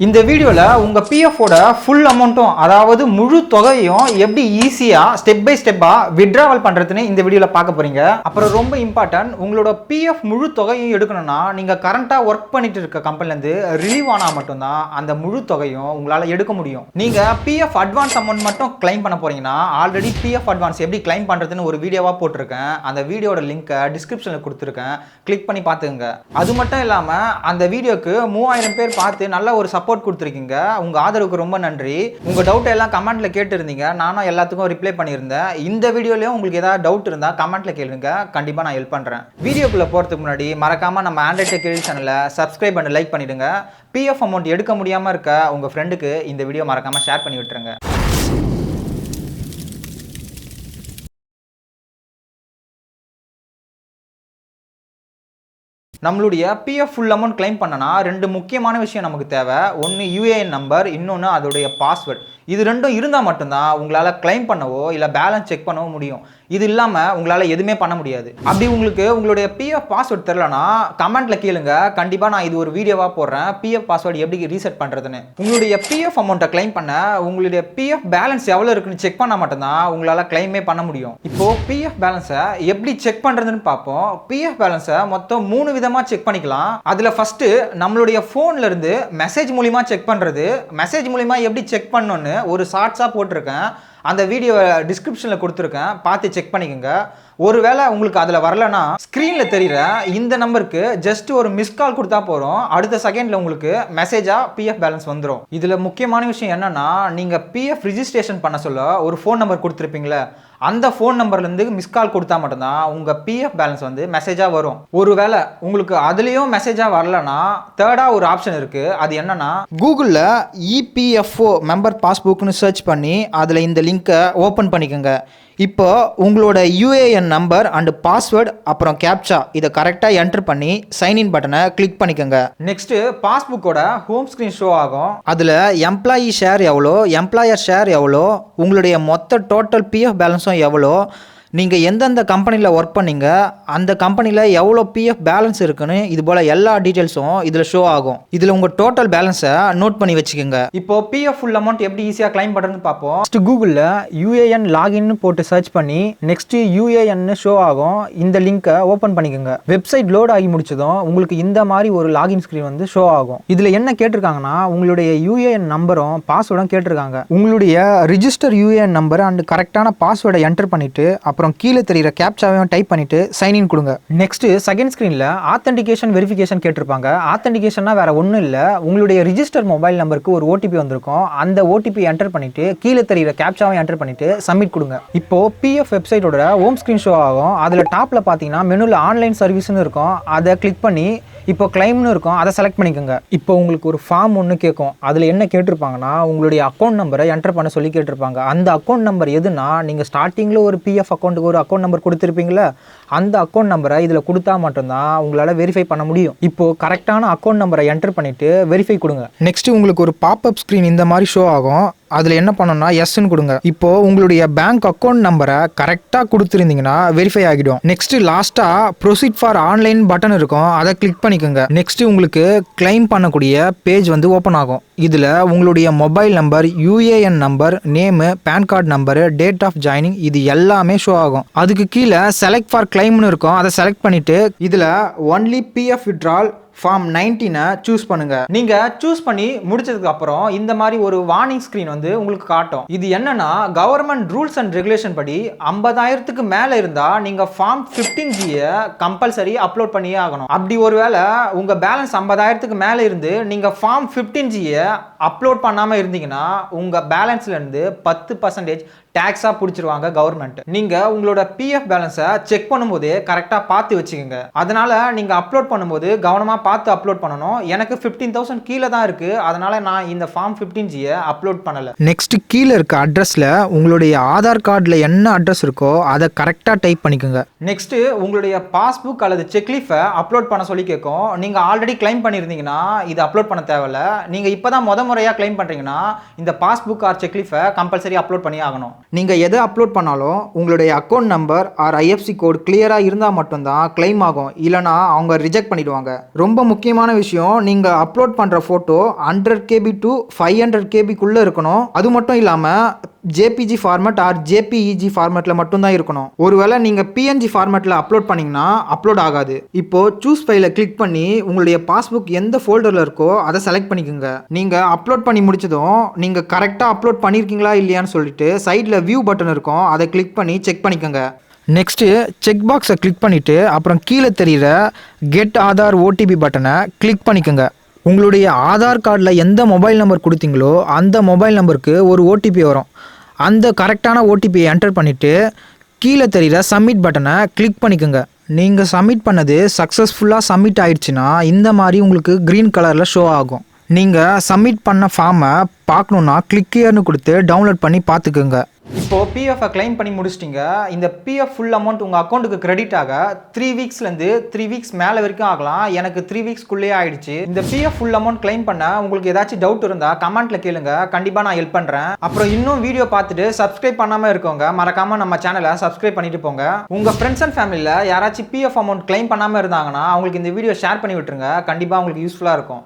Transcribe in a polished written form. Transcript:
இந்த வீடியோல உங்க பிஎஃப் ஓட ஃபுல் அமௌண்ட்டும் அதாவது முழு தொகையும் எப்படி ஈஸியா ஸ்டெப் பை ஸ்டெப்பா வித்ட்ராவல் பண்றதுன்னு இந்த வீடியோல பார்க்க போறீங்க. அப்புறம் ரொம்ப இம்பார்ட்டன்ட், உங்களோட பிஎஃப் முழு தொகையும் எடுக்கணும்னா நீங்க கரண்டா ஒர்க் பண்ணிட்டு இருக்க கம்பெனில இருந்து ரிலீவ் ஆனா மட்டும்தான் அந்த முழு தொகையும் உங்களால எடுக்க முடியும். நீங்க பிஎஃப் அட்வான்ஸ் அமௌண்ட் மட்டும் கிளைம் பண்ண போறீங்கன்னா ஆல்ரெடி பிஎஃப் அட்வான்ஸ் எப்படி கிளைம் பண்றதுன்னு ஒரு வீடியோவா போட்டிருக்கேன். அந்த வீடியோட லிங்கை டிஸ்கிரிப்ஷன்ல கொடுத்துருக்கேன், கிளிக் பண்ணி பாத்துங்க. அது மட்டும் இல்லாம அந்த வீடியோக்கு 3000 பேர் பார்த்து நல்ல ஒரு சப்போர்ட் கொடுத்துருக்கீங்க. உங்க ஆதரவுக்கு ரொம்ப நன்றி. உங்க டவுட் எல்லாம் கமெண்ட்ல கேட்டிருந்தீங்க, நானும் எல்லாத்துக்கும் ரிப்ளை பண்ணியிருந்தேன். இந்த வீடியோலயும் உங்களுக்கு ஏதாவது டவுட் இருந்தா கமெண்ட்ல கேளுங்க, கண்டிப்பா நான் ஹெல்ப் பண்றேன். வீடியோக்குள்ள போறதுக்கு முன்னாடி மறக்காம நம்ம ஆண்ட்ராய்ட் டெக் சேனலை சப்ஸ்கிரைப் பண்ணி லைக் பண்ணிடுங்க. பிஎஃப் அமௌண்ட் எடுக்க முடியாம இருக்க உங்க ஃப்ரெண்டுக்கு இந்த வீடியோ மறக்காம ஷேர் பண்ணி விட்டுருங்க. நம்மளுடைய பிஎஃப் ஃபுல் அமௌண்ட் கிளைம் பண்ணனா ரெண்டு முக்கியமான விஷயம் நமக்கு தேவை. ஒன்று யூஏஎன் நம்பர், இன்னொன்று அதோடைய பாஸ்வேர்டு. இது ரெண்டும் இருந்தால் மட்டும்தான் உங்களால் கிளைம் பண்ணவோ இல்லை பேலன்ஸ் செக் பண்ணவோ முடியும். இது இல்லாமல் உங்களால் எதுவுமே பண்ண முடியாது. அப்படி உங்களுக்கு உங்களுடைய பிஎஃப் பாஸ்வேர்டு தெரிலனா கமெண்ட்ல கேளுங்க, கண்டிப்பாக நான் இது ஒரு வீடியோவாக போடுறேன் பிஎஃப் பாஸ்வேர்டு எப்படி ரீசெட் பண்ணுறதுன்னு. உங்களுடைய பிஎஃப் அமௌண்ட்டை கிளைம் பண்ண உங்களுடைய பிஎஃப் பேலன்ஸ் எவ்வளோ இருக்குன்னு செக் பண்ணால் மட்டும்தான் உங்களால் கிளைமே பண்ண முடியும். இப்போது பிஎஃப் பேலன்ஸை எப்படி செக் பண்ணுறதுன்னு பார்ப்போம். பிஎஃப் பேலன்ஸை மொத்தம் 3 விதமாக செக் பண்ணிக்கலாம். அதில் ஃபஸ்ட்டு நம்மளுடைய ஃபோன்ல இருந்து மெசேஜ் மூலிமா செக் பண்ணுறது. மெசேஜ் மூலிமா எப்படி செக் பண்ணணும்னு ஒரு ஷார்ட்ஸாக போட்டிருக்கேன், அந்த வீடியோ டிஸ்கிரிப்ஷனில் கொடுத்துருக்கேன், பார்த்து செக் பண்ணிக்கோங்க. ஒருவேளை உங்களுக்கு அதில் வரலன்னா ஸ்க்ரீனில் தெரிகிற இந்த நம்பருக்கு ஜஸ்ட் ஒரு மிஸ் கால் கொடுத்தா போகிறோம், அடுத்த செகண்டில் உங்களுக்கு மெசேஜாக பிஎஃப் பேலன்ஸ் வந்துடும். இதில் முக்கியமான விஷயம் என்னென்னா, நீங்கள் பிஎஃப் ரிஜிஸ்ட்ரேஷன் பண்ண சொல்ல ஒரு ஃபோன் நம்பர் கொடுத்துருப்பீங்களே, அந்த ஃபோன் நம்பர்லேருந்து மிஸ் கால் கொடுத்தா மட்டும்தான் உங்கள் பிஎஃப் பேலன்ஸ் வந்து மெசேஜாக வரும். ஒருவேளை உங்களுக்கு அதுலேயும் மெசேஜாக வரலன்னா தேர்டாக ஒரு ஆப்ஷன் இருக்குது. அது என்னன்னா, கூகுளில் இபிஎஃப்ஓ மெம்பர் பாஸ்புக்னு சர்ச் பண்ணி அதில் இந்த லிங்க்கை ஓப்பன் பண்ணிக்கோங்க. இப்போ உங்களோட யூஏஎன் நம்பர் அண்ட் பாஸ்வேர்டு அப்புறம் கேப்சா இதை கரெக்டாக என்டர் பண்ணி சைன்இன் பட்டனை கிளிக் பண்ணிக்கோங்க. நெக்ஸ்ட்டு பாஸ்புக்கோட ஹோம் ஸ்க்ரீன் ஷோ ஆகும். அதில் எம்ப்ளாயி ஷேர் எவ்வளோ, எம்ப்ளாயர் ஷேர் எவ்வளோ, உங்களுடைய மொத்த டோட்டல் பிஎஃப் பேலன்ஸும் எவ்வளோ, நீங்கள் எந்தெந்த கம்பெனியில் ஒர்க் பண்ணீங்க, அந்த கம்பெனியில் எவ்வளோ பிஎஃப் பேலன்ஸ் இருக்குன்னு இது போல் எல்லா டீட்டெயில்ஸும் இதில் ஷோ ஆகும். இதில் உங்கள் டோட்டல் பேலன்ஸை நோட் பண்ணி வச்சுக்கோங்க. இப்போ பிஎஃப் ஃபுல் அமௌண்ட் எப்படி ஈஸியாக கிளைம் பண்ணுறதுன்னு பார்ப்போம். நெக்ஸ்ட் கூகுளில் யூஏஎன் லாகின் போட்டு சர்ச் பண்ணி நெக்ஸ்ட்டு யூஏஎன் ஷோ ஆகும். இந்த லிங்கை ஓப்பன் பண்ணிக்கோங்க. வெப்சைட் லோட் ஆகி முடிச்சதும் உங்களுக்கு இந்த மாதிரி ஒரு லாகின் ஸ்க்ரீன் வந்து ஷோ ஆகும். இதில் என்ன கேட்டிருக்காங்கன்னா, உங்களுடைய யூஏஎன் நம்பரும் பாஸ்வேர்டும் கேட்டிருக்காங்க. உங்களுடைய ரிஜிஸ்டர் யூஏஎன் நம்பர் அண்ட் கரெக்டான பாஸ்வேர்டை என்டர் பண்ணிட்டு அப்புறம் கீழே தெரிகிற கேப்சாவையும் டைப் பண்ணிட்டு சைன்இன் கொடுங்க. நெக்ஸ்ட் செகண்ட் ஸ்க்ரீனில் ஆத்தென்டிகேஷன் வெரிஃபிகேஷன் கேட்டிருப்பாங்க. ஆத்தென்டிகேஷன்னா வேற ஒன்றும் இல்லை, உங்களுடைய ரிஜிஸ்டர் மொபைல் நம்பருக்கு ஒரு ஓடிபி வந்திருக்கும், அந்த ஓடிபி என்டர் பண்ணிட்டு கீழே தெரிகிற கேப்சாவை என்டர் பண்ணிட்டு சப்மிட் கொடுங்க. இப்போ பிஎஃப் வெப்சைட்டோட ஹோம் ஸ்க்ரீன் ஷோ ஆகும். அதில் டாப்பில் பார்த்தீங்கன்னா மெனுவில் ஆன்லைன் சர்வீஸ்னு இருக்கும், அதை கிளிக் பண்ணி இப்போ கிளைம்னு இருக்கும், அதை செலக்ட் பண்ணிக்கோங்க. இப்போ உங்களுக்கு ஒரு ஃபார்ம் ஒன்று கேட்கும். அதில் என்ன கேட்டிருப்பாங்கன்னா, உங்களுடைய அக்கௌண்ட் நம்பரை என்டர் பண்ண சொல்லி கேட்டிருப்பாங்க. அந்த அக்கௌண்ட் நம்பர் எதுனா, நீங்கள் ஸ்டார்டிங்கில் ஒரு பிஎஃப் அக்கௌண்ட்டுக்கு ஒரு அக்கௌண்ட் நம்பர் கொடுத்துருப்பீங்களா, அந்த அக்கௌண்ட் நம்பரை இதில் கொடுத்தா மட்டும்தான் உங்களால் வெரிஃபை பண்ண முடியும். இப்போது கரெக்டான அக்கௌண்ட் நம்பரை என்டர் பண்ணிவிட்டு வெரிஃபை கொடுங்க. நெக்ஸ்ட் உங்களுக்கு ஒரு பாப்அப் ஸ்க்ரீன் இந்த மாதிரி ஷோ ஆகும். அதில் என்ன பண்ணணும்னா எஸ்ன்னு கொடுங்க. இப்போது உங்களுடைய பேங்க் அக்கௌண்ட் நம்பரை கரெக்டாக கொடுத்துருந்தீங்கன்னா வெரிஃபை ஆகிடும். நெக்ஸ்ட் லாஸ்ட்டாக ப்ரொசீட் ஃபார் ஆன்லைன் பட்டன் இருக்கும், அதை கிளிக் பண்ணிக்கோங்க. நெக்ஸ்ட் உங்களுக்கு கிளைம் பண்ணக்கூடிய பேஜ் வந்து ஓப்பன் ஆகும். இதில் உங்களுடைய mobile number, UAN number, name, PAN card number, date of joining இது எல்லாமே ஷோ ஆகும். அதுக்கு கீழே செலக்ட் ஃபார் கிளைம்னு இருக்கும், அதை செலக்ட் பண்ணிவிட்டு இதில் only PF withdrawal form 19 choose பண்ணுங்க. நீங்க சூஸ் பண்ணி முடிச்சதுக்கு அப்புறம் இந்த மாதிரி ஒரு வார்னிங் ஸ்கிரீன் வந்து உங்களுக்கு காட்டும். இது என்னன்னா, கவர்மெண்ட் ரூல்ஸ் அண்ட் ரெகுலேஷன் படி 50,000க்கு மேல இருந்தா நீங்க ஃபார்ம் 15G கம்பல்சரி அப்லோட் பண்ணியே ஆகணும். அப்படி ஒருவேளை உங்க பேலன்ஸ் 50,000க்கு மேல இருந்து நீங்க ஃபார்ம் 15G அப்லோட் பண்ணாம இருந்தீங்கன்னா உங்க பேலன்ஸ்ல இருந்து 10% டேக்ஸா பிடிச்சிருவாங்க கவர்மெண்ட். நீங்க உங்களோட பிஎஃப் பேலன்ஸை செக் பண்ணும்போது கரெக்டா பார்த்து வச்சுக்கோங்க. அதனால நீங்க அப்லோட் பண்ணும்போது கவனமா பார்த்து அப்லோட் பண்ணணும். எனக்கு 15,000 கீழே தான் இருக்கு, அதனால நான் இந்த ஃபார்ம் 15G அப்லோட் பண்ணல. நெக்ஸ்ட் கீழே இருக்க அட்ரஸ்ல உங்களுடைய ஆதார் கார்டில் என்ன அட்ரஸ் இருக்கோ அதை கரெக்டா டைப் பண்ணிக்கோங்க. நெக்ஸ்ட் உங்களுடைய பாஸ்புக் அல்லது செக்லீஃபை அப்லோட் பண்ண சொல்லி கேட்கும். நீங்க ஆல்ரெடி கிளைம் பண்ணியிருந்தீங்கன்னா இது அப்லோட் பண்ண தேவையில்ல. நீங்க இப்பதான் முறையாக கிளைம் பண்றீங்கன்னா இந்த பாஸ்புக் ஆர் செக்லீஃபை கம்பல்சரி அப்லோட் பண்ணி ஆகணும். நீங்கள் எதை அப்லோட் பண்ணாலும் உங்களுடைய account number or IFSC code கிளியராக இருந்தால் மட்டும்தான் கிளைம் ஆகும், இல்லைனா அவங்க ரிஜெக்ட் பண்ணிடுவாங்க. ரொம்ப ரொம்ப முக்கியமான விஷயம், நீங்கள் அப்லோட் பண்ணுற ஃபோட்டோ 100 KB to 500 KBக்குள்ளே இருக்கணும். அது மட்டும் இல்லாமல் ஜேபிஜி ஃபார்மேட் ஆர் ஜேபிஇஜி ஃபார்மேட்டில் மட்டும்தான் இருக்கணும். ஒருவேளை நீங்கள் பிஎன்ஜி ஃபார்மேட்டில் அப்லோட் பண்ணிங்கன்னா அப்லோட் ஆகாது. இப்போது சூஸ் ஃபைலை கிளிக் பண்ணி உங்களுடைய பாஸ்புக் எந்த ஃபோல்டரில் இருக்கோ அதை செலக்ட் பண்ணிக்கோங்க. நீங்கள் அப்லோட் பண்ணி முடிச்சதும் நீங்கள் கரெக்டாக அப்லோட் பண்ணியிருக்கீங்களா இல்லையான்னு சொல்லிட்டு சைடில் வியூ பட்டன் இருக்கும், அதை கிளிக் பண்ணி செக் பண்ணிக்கோங்க. நெக்ஸ்ட்டு செக் பாக்ஸை கிளிக் பண்ணிவிட்டு அப்புறம் கீழே தெரிகிற கெட் ஆதார் ஓடிபி பட்டனை கிளிக் பண்ணிக்கோங்க. உங்களுடைய ஆதார் கார்டில் எந்த மொபைல் நம்பர் கொடுத்தீங்களோ அந்த மொபைல் நம்பருக்கு ஒரு ஓடிபி வரும். அந்த கரெக்டான ஓடிபியை என்டர் பண்ணிவிட்டு கீழே தெரிகிற சப்மிட் பட்டனை கிளிக் பண்ணிக்கோங்க. நீங்கள் சப்மிட் பண்ணது சக்ஸஸ்ஃபுல்லாக சப்மிட் ஆயிடுச்சுன்னா இந்த மாதிரி உங்களுக்கு க்ரீன் கலரில் ஷோ ஆகும். நீங்கள் சப்மிட் பண்ண ஃபார்மை பார்க்கணுன்னா கிளிக் ஹியர்னு கொடுத்து டவுன்லோட் பண்ணி பார்த்துக்குங்க. இப்போது பிஎஃப்பை கிளைம் பண்ணி முடிச்சிட்டிங்க. இந்த பிஎஃப் ஃபுல் அமௌண்ட் உங்கள் அக்கௌண்ட்டுக்கு கிரெடிட் ஆக 3 வீக்ஸ்லேருந்து 3 வீக்ஸ் மேலே வரைக்கும் ஆகலாம். எனக்கு 3 வீக்ஸ்க்குள்ளேயே ஆயிடுச்சு. இந்த பிஎஃப் ஃபுல் அமௌண்ட் கிளைம் பண்ண உங்களுக்கு ஏதாச்சும் டவுட் இருந்தால் கமெண்ட்டில் கேளுங்க, கண்டிப்பாக நான் ஹெல்ப் பண்ணுறேன். அப்புறம் இன்னும் வீடியோ பார்த்துட்டு சப்ஸ்கிரைப் பண்ணாமல் இருக்கவங்க மறக்காமல் நம்ம சேனலை சப்ஸ்கிரைப் பண்ணிட்டு போங்க. உங்கள் ஃப்ரெண்ட்ஸ் அண்ட் ஃபேமிலியில் யாராச்சும் பிஎஃப் அமௌண்ட் கிளைம் பண்ணாமல் இருந்தாங்கன்னா அவங்களுக்கு இந்த வீடியோ ஷேர் பண்ணி விட்டுருங்க, கண்டிப்பாக உங்களுக்கு யூஸ்ஃபுல்லாக இருக்கும்.